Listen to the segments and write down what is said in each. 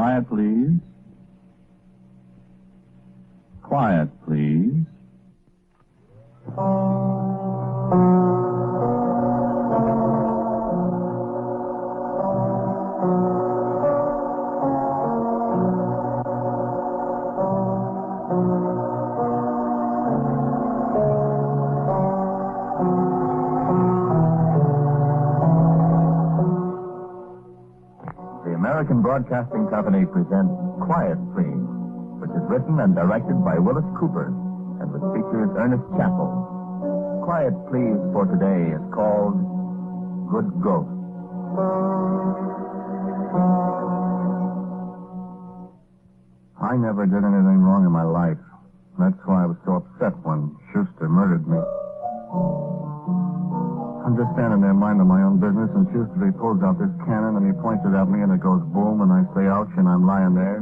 Quiet, please. Quiet, please. American Broadcasting Company presents Quiet Please, which is written and directed by Wyllis Cooper and which features Ernest Chappell. Quiet Please for today is called Good Ghost. I never did anything wrong in my life. That's why I was so upset when Schuster murdered me. I'm just standing there minding my own business, and Schuster, he pulls out this cannon, and he points it at me, and it goes boom, and I say ouch, and I'm lying there.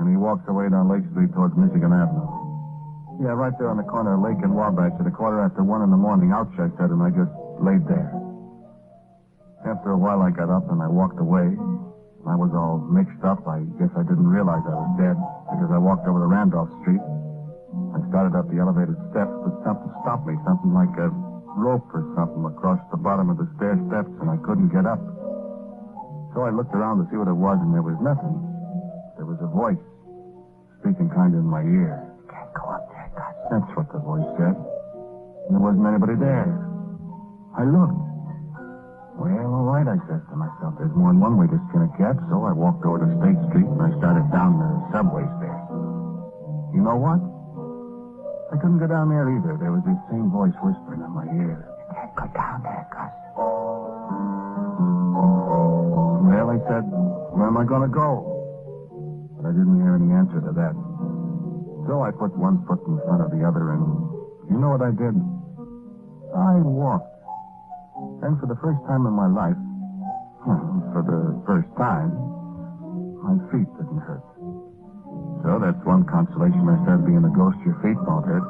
And he walks away down Lake Street towards Michigan Avenue. Yeah, right there on the corner of Lake and Wabash at 1:15 in the morning. Ouch, I said, and I just laid there. After a while, I got up, and I walked away. I was all mixed up. I guess I didn't realize I was dead, because I walked over to Randolph Street. I started up the elevated steps, but something stopped me, something like a rope or something across the bottom of the stair steps, and I couldn't get up. So I looked around to see what it was, and there was nothing. There was a voice speaking kind of in my ear. Can't go up there, Gus. That's what the voice said. And there wasn't anybody there. I looked. Well, all right, I said to myself, there's more than one way to skin a cat, so I walked over to State Street, and I started down the subway stairs. You know what? I couldn't go down there either. There was this same voice whispering in my ear. You can't go down there, Gus. Well, I said, where am I going to go? But I didn't hear any answer to that. So I put one foot in front of the other, and you know what I did? I walked. And for the first time in my life, for the first time, my feet didn't hurt. So that's one consolation, I said, being a ghost, your feet won't hurt.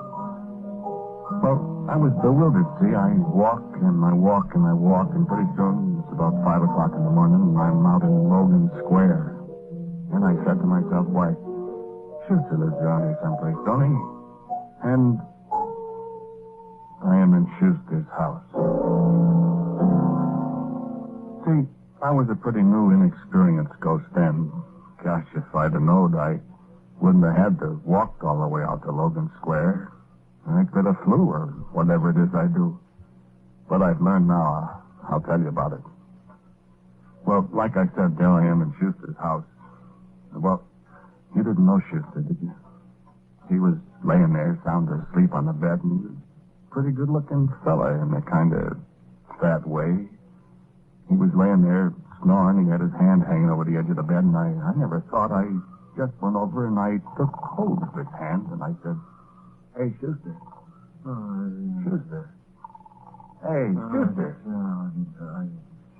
Well, I was bewildered, see. I walk, and I walk, and I walk, and pretty soon, it's about 5 o'clock in the morning, and I'm out in Logan Square. And I said to myself, why, Schuster lives around here someplace, don't he? And I am in Schuster's house. See, I was a pretty new, inexperienced ghost then. Gosh, if I'd have known, I wouldn't have had to walk all the way out to Logan Square. I could have flew or whatever it is I do. But I've learned now. I'll tell you about it. Well, like I said, there I am in Schuster's house. Well, you didn't know Schuster, did you? He was laying there, sound asleep on the bed, and he was a pretty good-looking fella in a kind of fat way. He was laying there snoring. He had his hand hanging over the edge of the bed, and I never thought. I just went over and I took hold of his hand, and I said, hey, Schuster. Schuster. Hey, Schuster.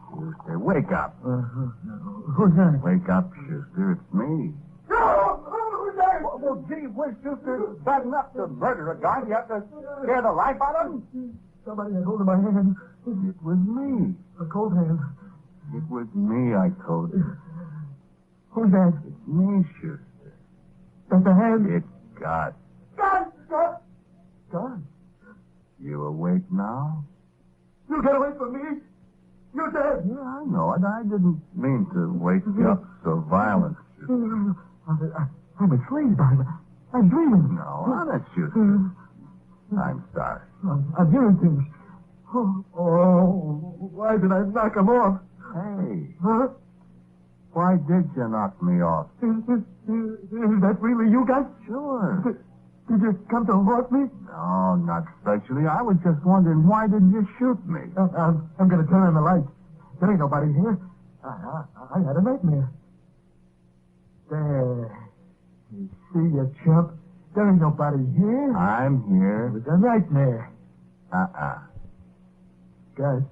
Schuster, wake up. Who's that? Wake up, Schuster. It's me. No! Who's that? Well, gee whiz, Schuster. Bad enough to murder a guy. You have to scare the life out of him? Somebody had hold of my hand. It was me. A cold hand. It was me, I told you. Who's that? It's me, Schuster. That's the hand. It's God. God. You awake now? You get away from me. You're dead. Yeah, I know it. I didn't mean to wake you up so violent, Schuster. I'm asleep. I'm dreaming. No, honest, Schuster. I'm sorry. I'm hearing things. Oh, why did I knock him off? Hey, Huh? why did you knock me off? Is that really you guys? Sure. Did you come to haunt me? No, not especially. I was just wondering, why didn't you shoot me? I'm going to turn on the light. There ain't nobody here. I had a nightmare. There. You see, you chump. There ain't nobody here. I'm It here. was a nightmare. Guys,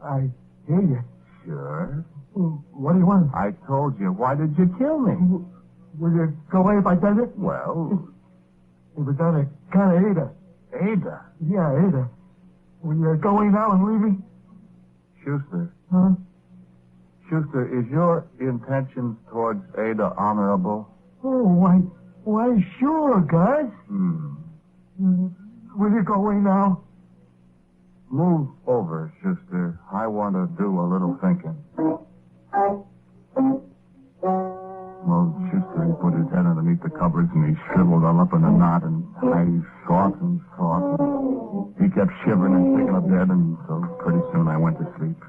I hear you. Sure. What do you want? I told you. Why did you kill me? Will you go away if I tell you? Well, It was on account of Ada. Ada. Yeah, Ada. Will you go away now and leave me? Schuster. Huh? Schuster, is your intentions towards Ada honorable? Oh, why, sure, Gus. Will you go away now? Move over, Schuster. I want to do a little thinking. Well, Schuster, he put his head underneath the covers and he shriveled all up in a knot, and I thought and thought. And he kept shivering and sticking up dead, and so pretty soon I went to sleep.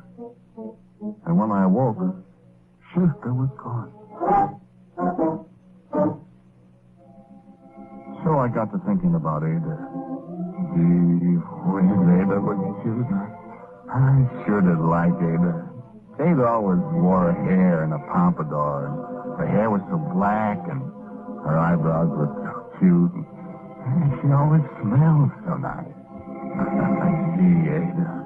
And when I awoke, Schuster was gone. So I got to thinking about Ada. Gee, when Ada was cute, I sure did like Ada. Ada always wore her hair in a pompadour, and her hair was so black, and her eyebrows were so cute, and she always smelled so nice. Gee, Ada.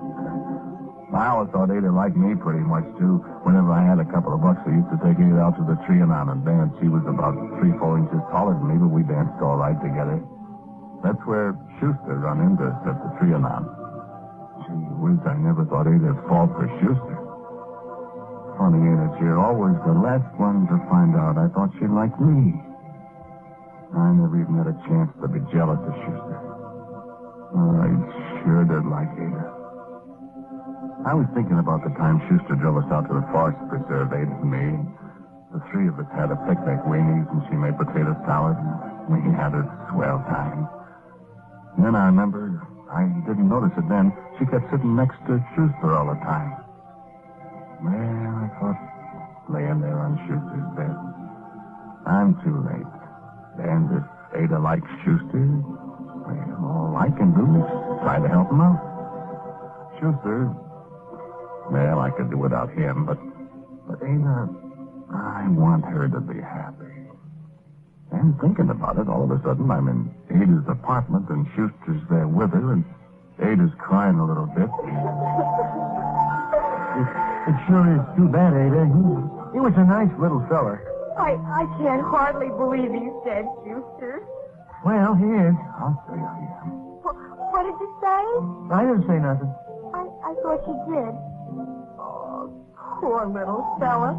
I always thought Ada liked me pretty much, too. Whenever I had a couple of bucks, I used to take Ada out to the Trianon and dance. She was about 3-4 inches taller than me, but we danced all right together. That's where Schuster run into us at the Trianon. Gee whiz, I never thought Ada'd fall for Schuster. Funny, ain't it? You're always the last one to find out. I thought she'd like me. I never even had a chance to be jealous of Schuster. I sure did like Ada. I was thinking about the time Schuster drove us out to the forest preserve, Ada and me. The three of us had a picnic, weenies, and she made potato salad, and we had a swell time. And then I remember, I didn't notice it then, she kept sitting next to Schuster all the time. Well, I thought, laying there on Schuster's bed, I'm too late. And if Ada likes Schuster, well, all I can do is try to help him out. Schuster, well, I could do without him, but Ada, I want her to be happy. And thinking about it, all of a sudden, I'm in Ada's apartment, and Schuster's there with her, and Ada's crying a little bit. It sure is too bad, Ada. He was a nice little feller. I can't hardly believe he's dead, Schuster. Well, he is. I'll say I am. What did you say? I didn't say nothing. I thought you did. Oh, poor little fella.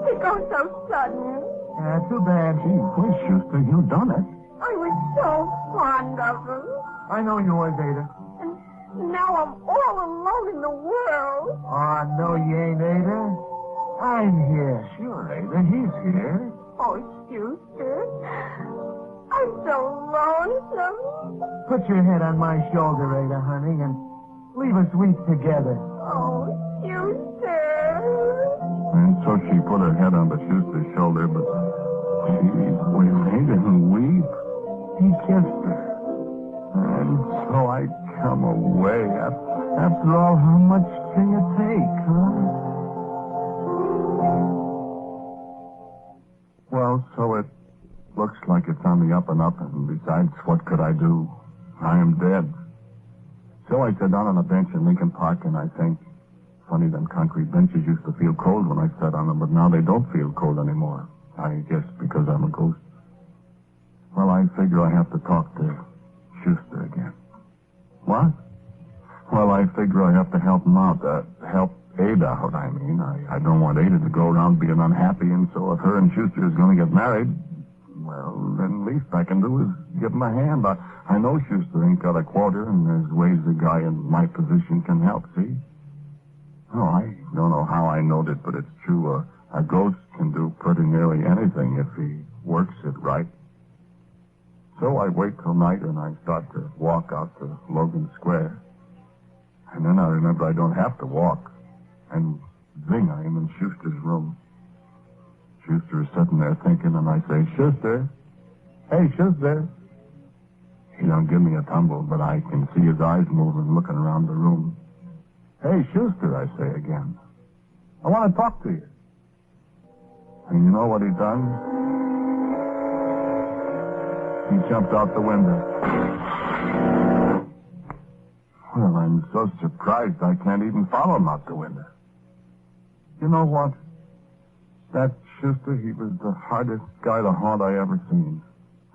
It goes so sudden. Yeah, too bad. Gee whiz, Schuster, you done it. I was so fond of him. I know you was, Ada. And now I'm all alone in the world. Oh, no, you ain't, Ada. I'm here. Sure, Ada, he's here. Oh, Schuster. I'm so lonesome. Put your head on my shoulder, Ada, honey, and leave us weep together. Oh, Schuster. And so she put her head on the Schuster's shoulder, but when Ada didn't weep, he kissed her. And so I come away. After all, how much can you take, huh? Well, so it looks like it's on the up and up, and besides, what could I do? I am dead. So I sat down on a bench in Lincoln Park, and I think, funny, them concrete benches used to feel cold when I sat on them, but now they don't feel cold anymore. I guess because I'm a ghost. Well, I figure I have to talk to Schuster again. What? Well, I figure I have to help him out. Help Ada out, I mean. I don't want Ada to go around being unhappy, and so if her and Schuster is going to get married, well, then least I can do is give him a hand. I know Schuster ain't got a quarter, and there's ways a guy in my position can help, see? Oh, I don't know how I knowed it, but it's true. A ghost can do pretty nearly anything if he works it right. So I wait till night, and I start to walk out to Logan Square. And then I remember I don't have to walk. And zing, I am in Schuster's room. Schuster is sitting there thinking, and I say, Schuster. Hey, Schuster. He don't give me a tumble, but I can see his eyes moving, looking around the room. Hey, Schuster, I say again. I want to talk to you. And you know what he done? He jumped out the window. Well, I'm so surprised I can't even follow him out the window. You know what? That Schuster, he was the hardest guy to haunt I ever seen.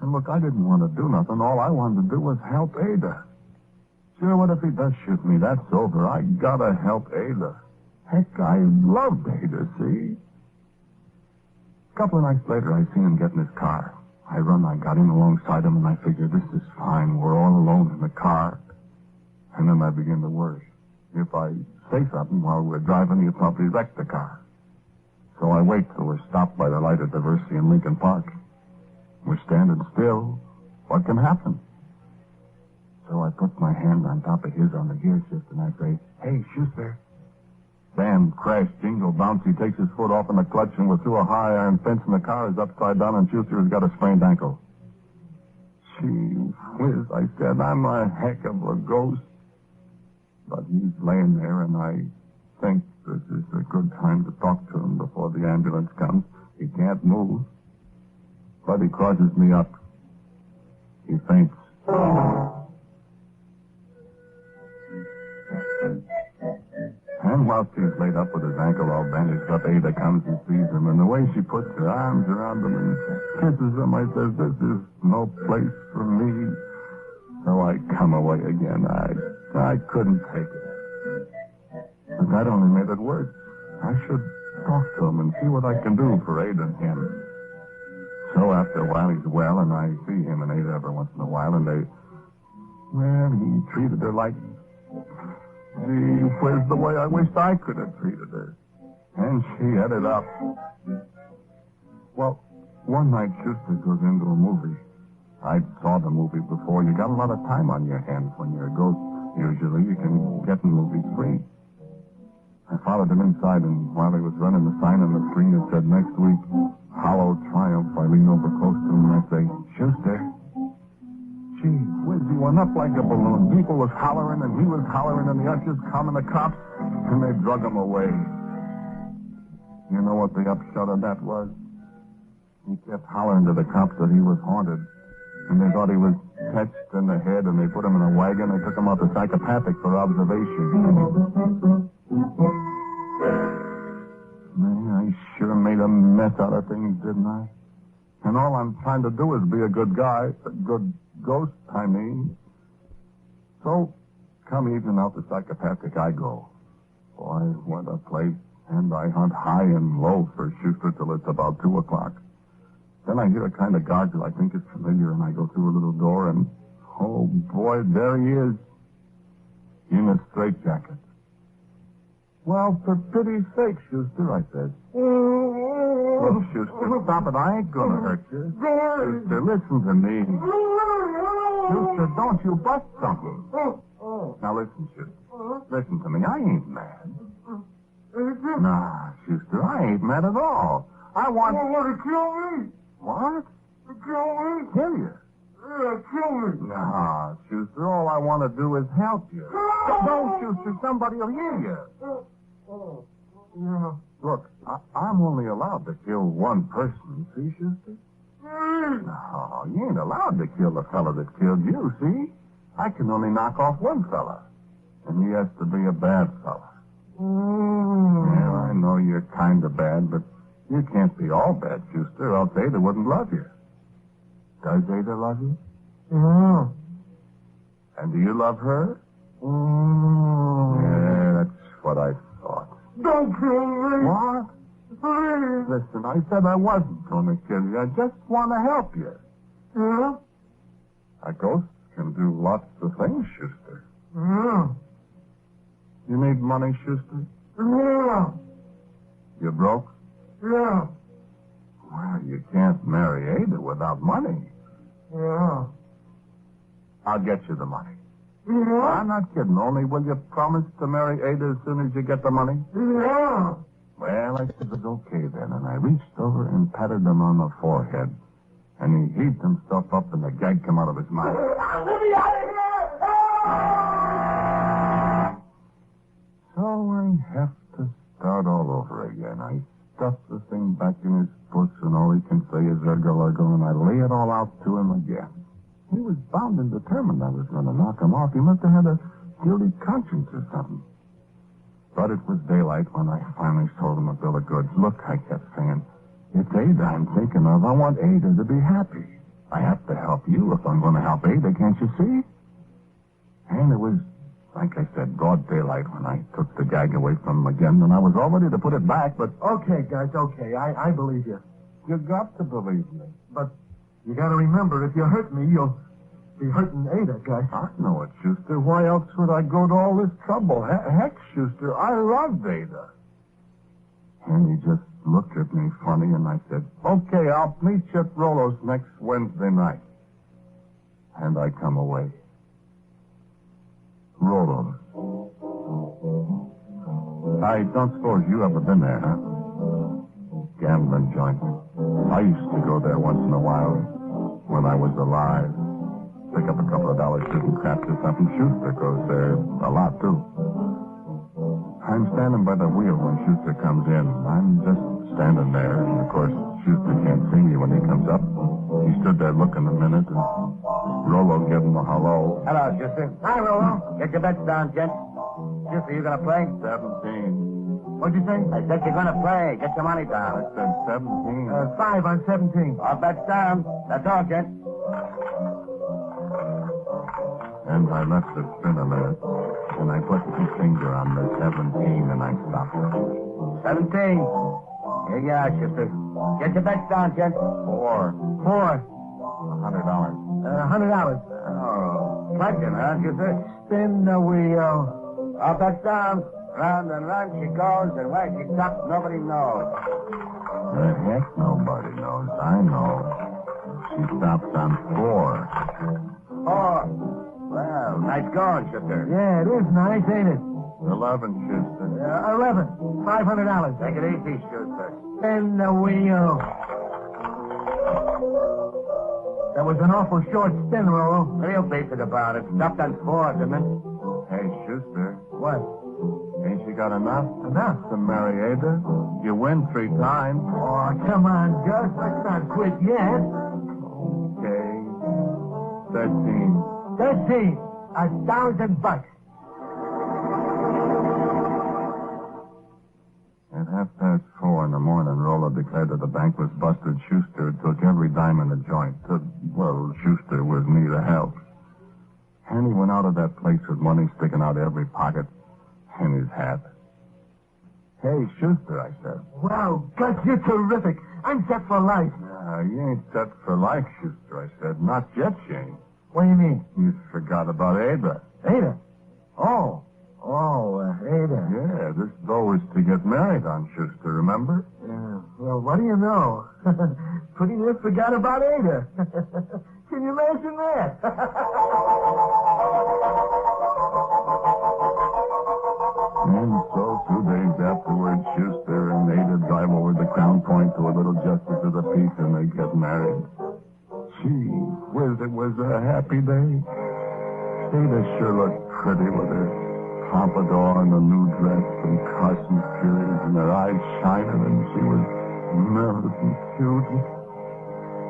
And look, I didn't want to do nothing. All I wanted to do was help Ada. Sure, what if he does shoot me? That's over. I gotta help Ada. Heck, I loved Ada, see? A couple of nights later, I seen him get in his car. I got in alongside him, and I figured, this is fine. We're all alone in the car. And then I begin to worry. If I say something while we're driving, he'll probably wreck the car. So I wait till we're stopped by the light at Diversity in Lincoln Park. We're standing still. What can happen? So I put my hand on top of his on the gear shift, and I say, "Hey, Schuster." Bam, crash, jingle, bounce. He takes his foot off in the clutch, and we're through a high iron fence, and the car is upside down, and Schuster has got a sprained ankle. Gee whiz, I said, I'm a heck of a ghost. But he's laying there, and I think this is a good time to talk to him before the ambulance comes. He can't move. But he crosses me up. He faints. And while she's laid up with his ankle all bandaged up, Ada comes and sees him, and the way she puts her arms around him and kisses him, I says, this is no place for me. So I come away again. I couldn't take it. But that only made it worse. I should talk to him and see what I can do for Ada and him. So after a while, he's well, and I see him and Ada every once in a while, and he treated her like... Gee whiz, the way I wished I could have treated her. And she had it up. Well, one night Schuster goes into a movie. I saw the movie before. You got a lot of time on your hands when you're a ghost. Usually you can get in movies free. I followed him inside, and while he was running the sign on the screen, it said, next week, Hollow Triumph. I lean over close to him and I say, Schuster. Gee whiz, he went up like a balloon. People was hollering, and he was hollering, and the ushers come, and the cops, and they drug him away. You know what the upshot of that was? He kept hollering to the cops that he was haunted. And they thought he was touched in the head, and they put him in a wagon. They took him out to psychopathic for observation. Man, I sure made a mess out of things, didn't I? And all I'm trying to do is be a good guy, a good ghost, I mean. So, come evening out to psychopathic, I go. Boy, what a place. And I hunt high and low for Schuster till it's about 2 o'clock. Then I hear a kind of gargle I think is familiar, and I go through a little door, and, oh, boy, there he is, in a straitjacket. Well, for pity's sake, Schuster, I said. Look, Schuster, stop it. I ain't going to hurt you. Schuster, listen to me. Schuster, don't you bust something. Now, listen, Schuster. Listen to me. I ain't mad. Nah, Schuster, I ain't mad at all. I want... You want to kill me? What? To kill me? Kill you? Yeah, kill me. Nah, Schuster, all I want to do is help you. Don't, Schuster, somebody will hear you. Yeah. Look, I'm only allowed to kill one person, see, Schuster? No, you ain't allowed to kill the fella that killed you, see? I can only knock off one fella, and he has to be a bad fella. Yeah, I know you're kind of bad, but you can't be all bad, Schuster, else Ada wouldn't love you. Does Ada love you? Yeah. And do you love her? Yeah, that's what I thought. Don't kill me. What? Please. Listen, I said I wasn't going to kill you. I just want to help you. Yeah? A ghost can do lots of things, Schuster. Yeah. You need money, Schuster? Yeah. You broke? Yeah. Well, you can't marry Ada without money. Yeah. I'll get you the money. Yeah. I'm not kidding. Only will you promise to marry Ada as soon as you get the money? Yeah. Well, I said it was okay then, and I reached over and patted him on the forehead. And he heaved himself up, and the gag came out of his mouth. Let me out of here! So I have to start all over again. I stuff the thing back in his puss, and all he can say is urgle, and I lay it all out to him again. He was bound and determined I was going to knock him off. He must have had a guilty conscience or something. But it was daylight when I finally told him a bill of goods. Look, I kept saying, it's Ada I'm thinking of. I want Ada to be happy. I have to help you if I'm going to help Ada, can't you see? And it was Like I said, broad daylight when I took the gag away from him again, and I was all ready to put it back, but... Okay, guys, okay. I believe you. You got to believe me. But you got to remember, if you hurt me, you'll be hurting Ada, guys. I know it, Schuster. Why else would I go to all this trouble? Heck, Schuster, I loved Ada. And he just looked at me funny, and I said, okay, I'll meet you at Rolo's next Wednesday night. And I come away. Rolo's. I don't suppose you ever been there, huh? Gambling joint. I used to go there once in a while when I was alive. Pick up a couple of dollars shooting craps or something. Schuster goes there a lot, too. I'm standing by the wheel when Schuster comes in. I'm just standing there, and of course, Schuster can't see me when he comes up. He stood there looking a minute, and Rolo gave him a hello. Hello, Schuster. Hi, Rolo. Get your bets down, gent. Schuster, you gonna play? 17. What'd you say? I said you're gonna play. Get your money down. I said 17. 5 on 17. All bets down. That's all, gent. And I left it spin a minute, and I put my finger on the 17, and I stopped it. 17. Here you are, Schuster. Get your bets down, gent. 4. $100. $100. Oh, pledging, huh, Schuster? Spin the wheel. All bets down. Round and round she goes, and where she stops, nobody knows. The heck nobody knows. I know. She stops on 4. 4. Well, nice going, Schuster. Yeah, it is nice, ain't it? 11, Schuster. 11. $500. Take it easy, Schuster. Spin the wheel. That was an awful short spin, Rolo. Real basic about it. Stopped on 4, didn't it? Hey, Schuster. What? Ain't you got enough? Enough? To marry Ada? You win 3 times. Oh, come on, Gus. Let's not quit yet. Okay. 13. 13. $1,000. At 4:30 in the morning, Rolo declared that the bank was busted. Schuster took every dime in the joint. Well, Schuster was neither help. And he went out of that place with money sticking out of every pocket in his hat. Hey, Schuster, I said. Wow, Gus, you're terrific. I'm set for life. You ain't set for life, Schuster, I said. Not yet, you ain't. What do you mean? You forgot about Ada. Ada? Oh, Ada. Yeah, this dough is to get married on, Schuster, remember? Yeah, well, what do you know? Pretty near forgot about Ada. Can you imagine that? And so 2 days afterwards, Schuster and Ada drive over to Crown Point to a little justice of the peace, and they get married. Gee whiz, it was a happy day. Ada sure looked pretty with her pompadour and a new dress and Carson Furies and her eyes shining, and she was nervous and cute.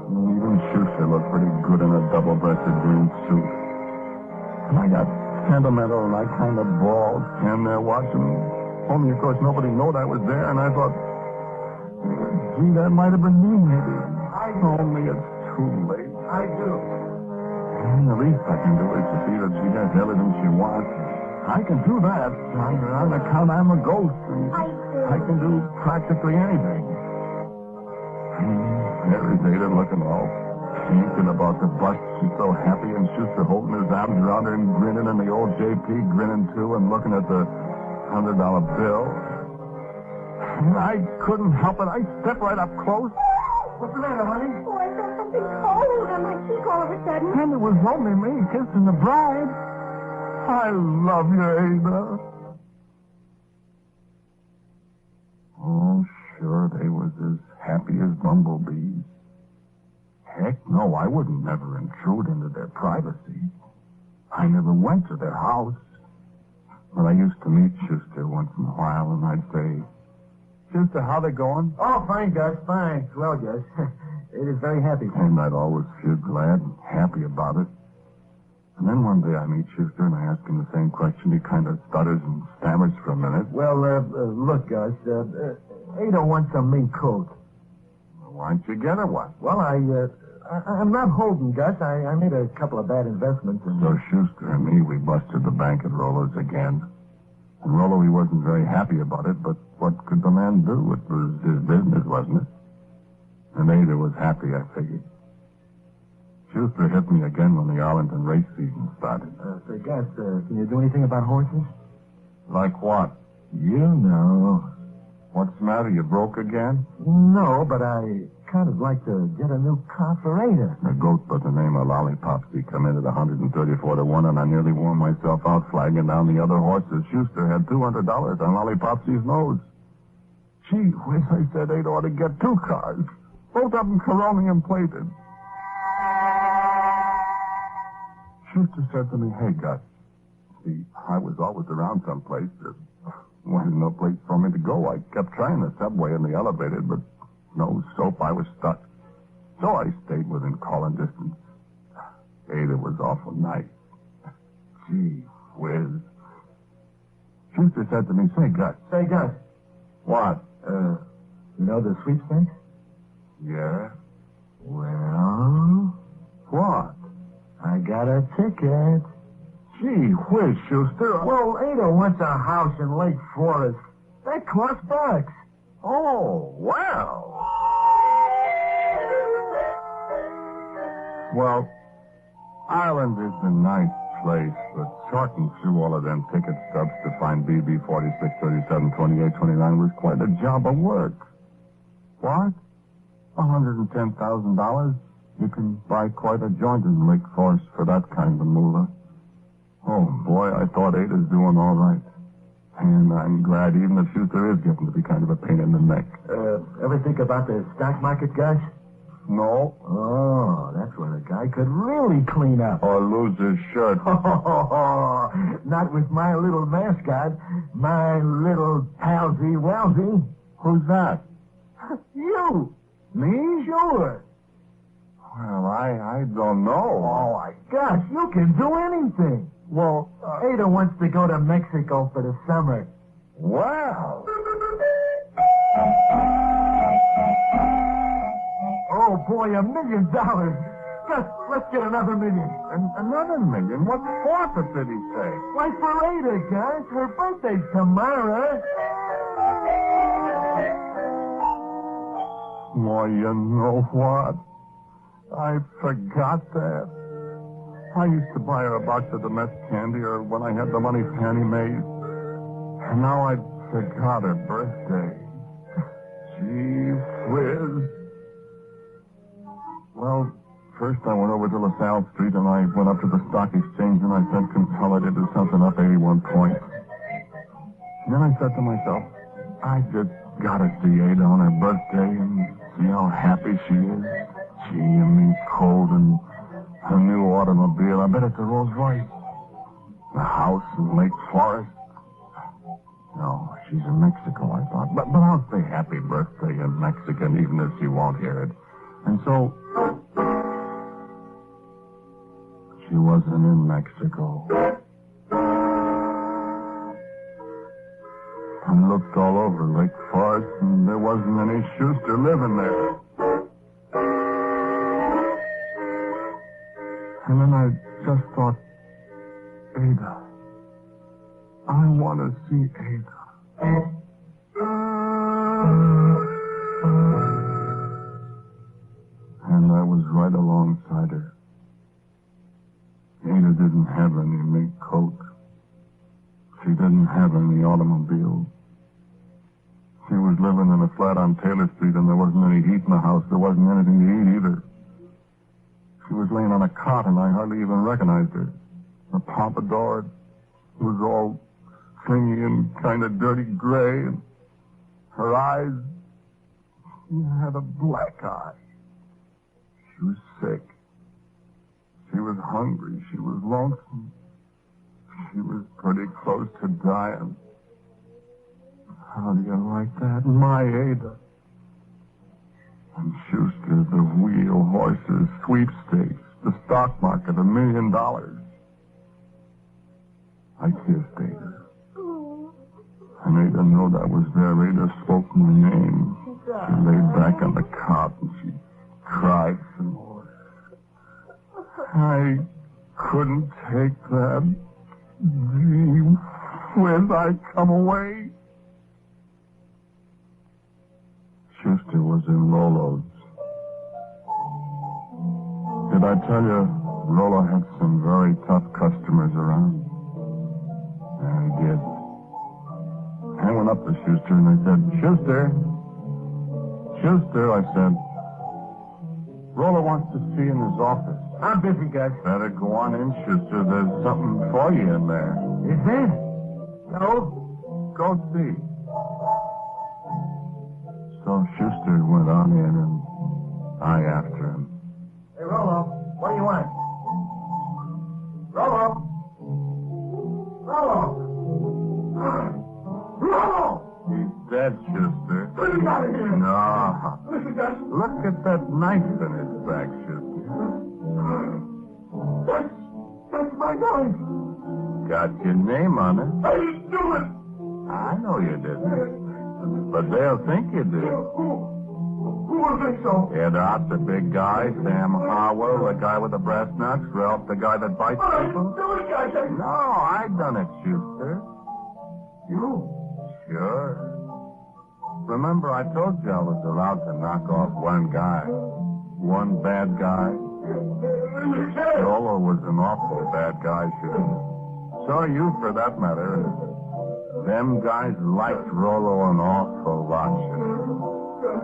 And even Schuster looked pretty good in a double-breasted green suit. And I got sentimental, and I kind of bawled, standing there watching. Only, of course, nobody knowed I was there, and I thought, gee, that might have been me, maybe. Only it's too late. I do. And the least I can do is to see that she has everything she wants. I can do that. On account I'm a ghost, and I can do practically anything. There is Ada looking all thinking about the bust. She's so happy, and Schuster holding his arms around her and grinning, and the old JP grinning too and looking at the $100 bill. And I couldn't help it. I stepped right up close. What's the matter, honey? Oh, I felt something cold on my cheek all of a sudden. And it was only me kissing the bride. I love you, Ada. Oh, sure, they was as happy as bumblebees. Heck no, I wouldn't never intrude into their privacy. I never went to their house. But I used to meet Schuster once in a while, and I'd say, Schuster, how they going? Oh, fine, Gus, fine. Well, Gus, it is very happy. And I'd always feel glad and happy about it. And then one day I meet Schuster, and I ask him the same question. He kind of stutters and stammers for a minute. Well, look, Gus, Ada wants a mink coat. Why don't you get her one? Well, I'm not holding, Gus. I made a couple of bad investments. And... So Schuster and me, we busted the bank at Rollo's again. And Rollo, he wasn't very happy about it, but what could the man do? It was his business, wasn't it? And Ada was happy, I figured. Schuster hit me again when the Arlington race season started. Say, Gus, can you do anything about horses? Like what? You know. What's the matter? You broke again? No, but I kind of like to get a new car for Ada. A goat by the name of Lollipopsy come in at 134 to 1, and I nearly wore myself out flagging down the other horses. Schuster had $200 on Lollipopsy's nose. Gee whiz, I said Ada ought to get two cars. Both of them Coronium plated. Schuster said to me, hey, Gus, see, I was always around someplace. There wasn't no place for me to go. I kept trying the subway and the elevator, but no soap. I was stuck. So I stayed within calling distance. Ada was awful nice. Gee whiz. Schuster said to me, say, Gus. Say, Gus. What? You know the sweepstakes? Yeah? Well... What? I got a ticket. Gee whiz, Schuster. Well, Ada wants a house in Lake Forest. That costs bucks. Oh, well. Well, Ireland is a nice place, but sorting through all of them ticket stubs to find BB 46, 37, 28, 29 was quite a job of work. What? $110,000? You can buy quite a joint in Lake Forest for that kind of moolah. Oh, boy, I thought Ada's doing all right. And I'm glad even if Schuster is getting to be kind of a pain in the neck. Ever think about the stock market, Gus? No. Oh, that's where a guy could really clean up. Or lose his shirt. Not with my little mascot, my little palsy-walsy. Who's that? You. Me? Sure. Well, I don't know. Oh, my gosh, you can do anything. Well, Ada wants to go to Mexico for the summer. Wow. Oh, boy, $1 million. Gus, let's get another million. Another million? What for, did he say? Why, for Ada, Gus. Her birthday's tomorrow. Well, you know what? I forgot that. I used to buy her a box of domestic candy, or when I had the money for Annie Mae's. And now I forgot her birthday. Gee whiz. Well, first I went over to LaSalle Street, and I went up to the stock exchange, and I said Consolidated something up 81 points. And then I said to myself, I just gotta see Ada on her birthday and see how happy she is. Gee, and me cold and her new automobile. I bet it's a Rolls Royce. The house in Lake Forest. No, she's in Mexico, I thought. But I'll say happy birthday in Mexican, even if she won't hear it. And so, she wasn't in Mexico. I looked all over Lake Forest, and there wasn't any Schuster living there. And then I just thought, Ada. I want to see Ada. And I was right alongside her. Ada didn't have any mink coat. She didn't have any automobile. She was living in a flat on Taylor Street, and there wasn't any heat in the house. There wasn't anything to eat either. She was laying on a cot, and I hardly even recognized her. Her pompadour was all stringy and kind of dirty gray, and her eyes, she had a black eye. She was sick. She was hungry. She was lonesome. She was pretty close to dying. How do you like that? My Ada. And Schuster, the wheel, horses, sweepstakes, the stock market, $1 million. I kissed Ada. And Ada knew I was there. Ada spoke my name. Lay back on the cot and she cried some more. I couldn't take that dream when I come away. Schuster was in Lolo's. Did I tell you Rolo had some very tough customers around? Yeah, he did. I went up to Schuster and I said, Schuster, I said, Rolo wants to see you in his office. I'm busy, guys. Better go on in, Schuster. There's something for you in there. Is there? No? Go see. So Schuster went on in and I after him. Hey, Rolo, what do you want? Rolo! He's dead, Schuster. Put him out of here! No. Listen, guys. Look at that knife in his back, Schuster. That's my knife. Got your name on it. I didn't do it. I know you didn't. But they'll think you did. Who will think so? Ed Ott, the big guy, Sam Howell, the guy with the brass knucks, Ralph, the guy that bites But I didn't people. do it, guys. No, I done it, Schuster. You? Sure. Remember, I told you I was allowed to knock off one guy. One bad guy. You can't. Rolo was an awful bad guy, Schuster. So are you, for that matter. Them guys liked Rolo an awful lot, Schuster.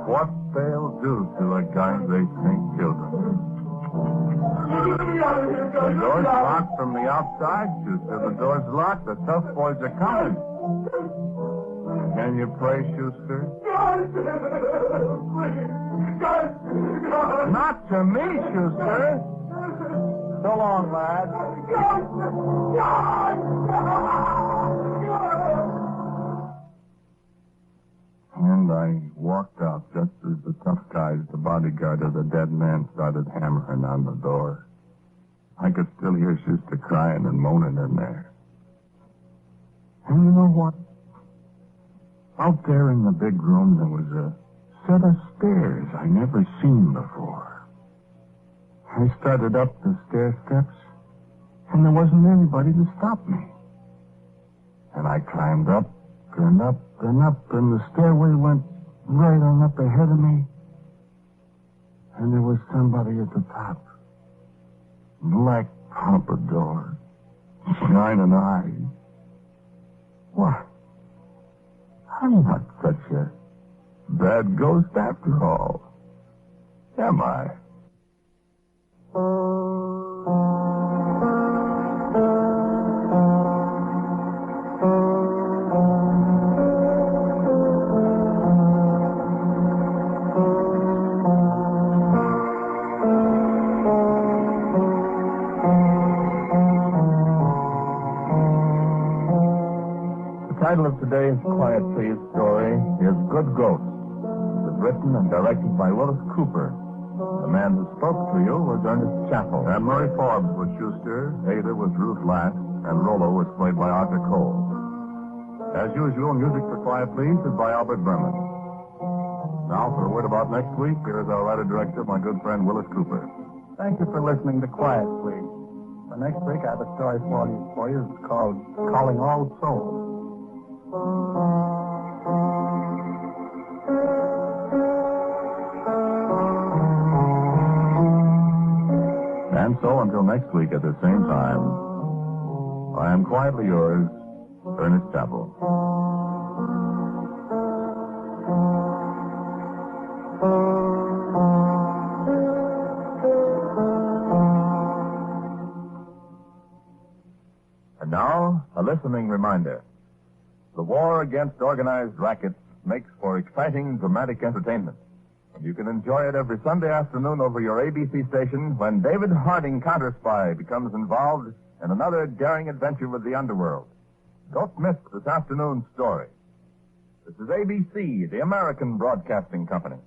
What they'll do to a guy they think killed him. Let me out of here, guys. The door's locked from the outside, Schuster. The door's locked. The tough boys are coming. Can you play, Schuster? Guys! Please! Guys! Not to me, Schuster. So long, lad. Guys! And I walked out just as the tough guys, the bodyguard of the dead man, started hammering on the door. I could still hear Schuster crying and moaning in there. And you know what? Out there in the big room, there was a set of stairs I never seen before. I started up the stair steps, and there wasn't anybody to stop me. And I climbed up and up and up, and the stairway went right on up ahead of me. And there was somebody at the top. Black pompadour, shining eyes. What? I'm not such a bad ghost after all. Am I? The title of today's Quiet Please story is Good Ghost. It was written and directed by Wyllis Cooper. The man who spoke to you was Ernest Chappell. And Murray Forbes was Schuster, Ada was Ruth Latt, and Rolo was played by Arthur Cole. As usual, music for Quiet Please is by Albert Berman. Now, for a word about next week, here is our writer-director, my good friend Wyllis Cooper. Thank you for listening to Quiet Please. The next week I have a story for you. It's called Calling All Souls. And so, until next week at the same time, I am quietly yours, Ernest Chappell. And now, a listening reminder. The war against organized rackets makes for exciting, dramatic entertainment. And you can enjoy it every Sunday afternoon over your ABC station when David Harding, counter-spy, becomes involved in another daring adventure with the underworld. Don't miss this afternoon's story. This is ABC, the American Broadcasting Company.